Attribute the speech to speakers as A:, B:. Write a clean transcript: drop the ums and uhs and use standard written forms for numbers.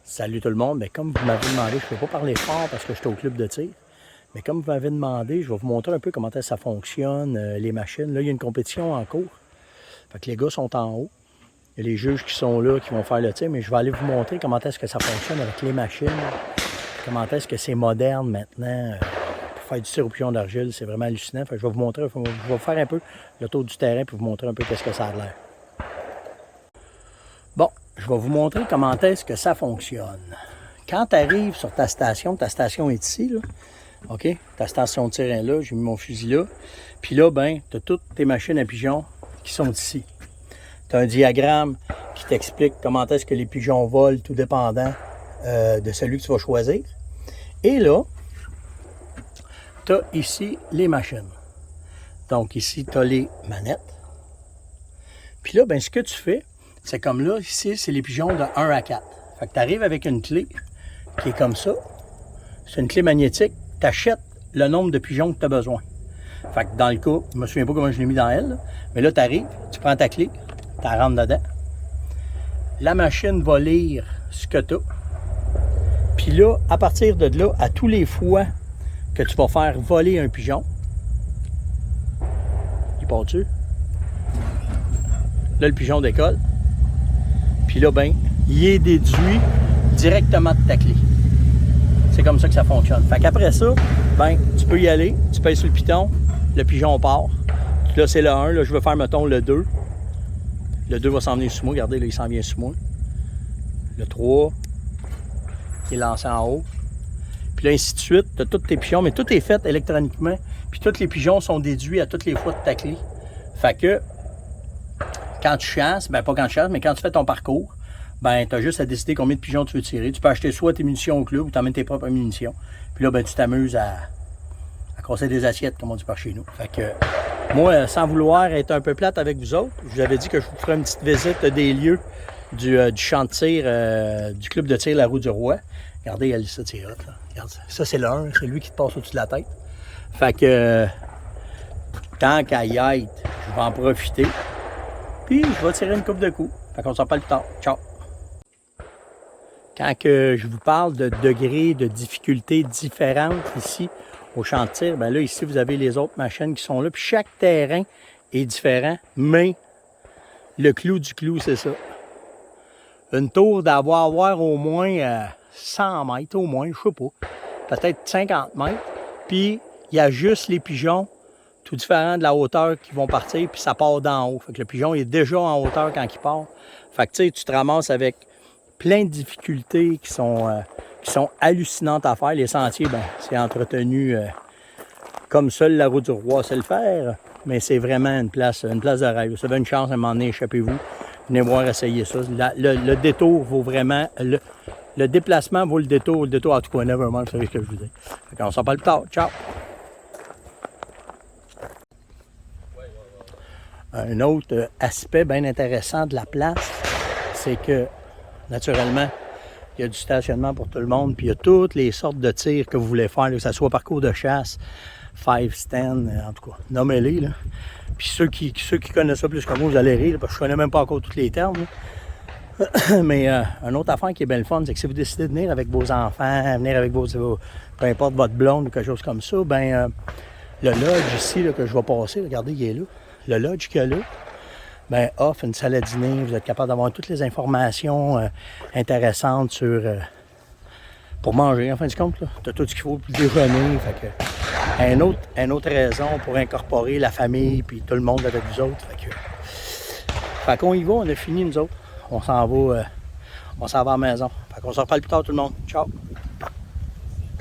A: Salut tout le monde, mais comme vous m'avez demandé, je ne peux pas parler fort parce que je suis au club de tir, mais comme vous m'avez demandé, je vais vous montrer un peu comment ça fonctionne, les machines. Là, il y a une compétition en cours, fait que les gars sont en haut, il y a les juges qui sont là, qui vont faire le tir, mais je vais aller vous montrer comment est-ce que ça fonctionne avec les machines, comment est-ce que c'est moderne maintenant, pour faire du tir au pigeon d'argile, c'est vraiment hallucinant. Fait que je vais vous montrer, je vais vous faire un peu le tour du terrain pour vous montrer un peu qu'est-ce que ça a l'air. Bon, je vais vous montrer comment est-ce que ça fonctionne. Quand tu arrives sur ta station est ici, là, OK? Ta station de tir est là, j'ai mis mon fusil là. Puis là, ben, tu as toutes tes machines à pigeons qui sont ici. Tu as un diagramme qui t'explique comment est-ce que les pigeons volent, tout dépendant de celui que tu vas choisir. Et là, tu as ici les machines. Donc ici, tu as les manettes. Puis là, ben, ce que tu fais, c'est comme là, ici, c'est les pigeons de 1 à 4. Fait que tu arrives avec une clé qui est comme ça. C'est une clé magnétique. Tu achètes le nombre de pigeons que tu as besoin. Fait que dans le cas, je me souviens pas comment je l'ai mis dans elle, là, mais là, tu arrives, tu prends ta clé, tu la rentres dedans. La machine va lire ce que tu as. Puis là, à partir de là, à tous les fois que tu vas faire voler un pigeon, il part dessus. Là, le pigeon décolle. Puis là, ben, il est déduit directement de ta clé. C'est comme ça que ça fonctionne. Fait qu'après ça, ben, tu peux y aller, tu pèses sur le piton, le pigeon part. Là, c'est le 1, là, je vais faire, mettons, le 2. Le 2 va s'en venir sous moi, regardez, là, il s'en vient sous moi. Le 3, qui est lancé en haut. Puis là, ainsi de suite, tu as tous tes pigeons, mais tout est fait électroniquement. Puis tous les pigeons sont déduits à toutes les fois de ta clé. Fait que, quand tu chasses, ben pas quand tu chasses, mais quand tu fais ton parcours, ben tu as juste à décider combien de pigeons tu veux tirer. Tu peux acheter soit tes munitions au club ou tu emmènes tes propres munitions. Puis là, ben tu t'amuses à casser des assiettes, comme on dit par chez nous. Fait que moi, sans vouloir être un peu plate avec vous autres, je vous avais dit que je vous ferais une petite visite des lieux du champ de tir, du club de tir La Roue du Roi. Regardez, il y a ça tire là. Regarde, ça c'est l'un, c'est lui qui te passe au-dessus de la tête. Fait que tant qu'à y être, je vais en profiter. Puis, je vais tirer une coupe de coups. Fait qu'on s'en parle plus tard. Ciao! Quand que je vous parle de degrés de difficulté différentes ici au champ de tir, bien là, ici, vous avez les autres machines qui sont là. Puis chaque terrain est différent, mais le clou du clou, c'est ça. Une tour d'avoir au moins 100 mètres, au moins, je sais pas. Peut-être 50 mètres. Puis, il y a juste les pigeons tout différent de la hauteur qui vont partir, puis ça part d'en haut. Fait que le pigeon est déjà en hauteur quand il part. Fait que tu sais, tu te ramasses avec plein de difficultés qui sont hallucinantes à faire. Les sentiers, ben, c'est entretenu comme seul La Roue du Roi sait le faire, mais c'est vraiment une place de rêve. Vous avez une chance à un moment donné, échappez-vous. Venez voir essayer ça. Le détour vaut vraiment... Le déplacement vaut le détour. Le détour, en tout cas, nevermind, vous savez ce que je vous dis. Fait qu'on s'en parle plus tard. Ciao! Un autre aspect bien intéressant de la place, c'est que, naturellement, il y a du stationnement pour tout le monde, puis il y a toutes les sortes de tirs que vous voulez faire, là, que ce soit parcours de chasse, 5 stand, en tout cas, nommez-les. Là. Puis ceux qui connaissent ça plus que moi, vous allez rire, là, parce que je connais même pas encore tous les termes. Mais une autre affaire qui est bien le fun, c'est que si vous décidez de venir avec vos enfants, venir avec vos peu importe votre blonde ou quelque chose comme ça, ben le lodge ici là, que je vais passer, regardez, il est là. Le lodge qu'il y a là, ben, offre une salle à dîner. Vous êtes capable d'avoir toutes les informations intéressantes sur pour manger, en fin de compte. Tu as tout ce qu'il faut pour le déjeuner. Fait que, une autre raison pour incorporer la famille puis tout le monde avec vous autres. Fait qu'on y va, on a fini nous autres. On s'en va à la maison. Fait qu'on se reparle plus tard tout le monde. Ciao!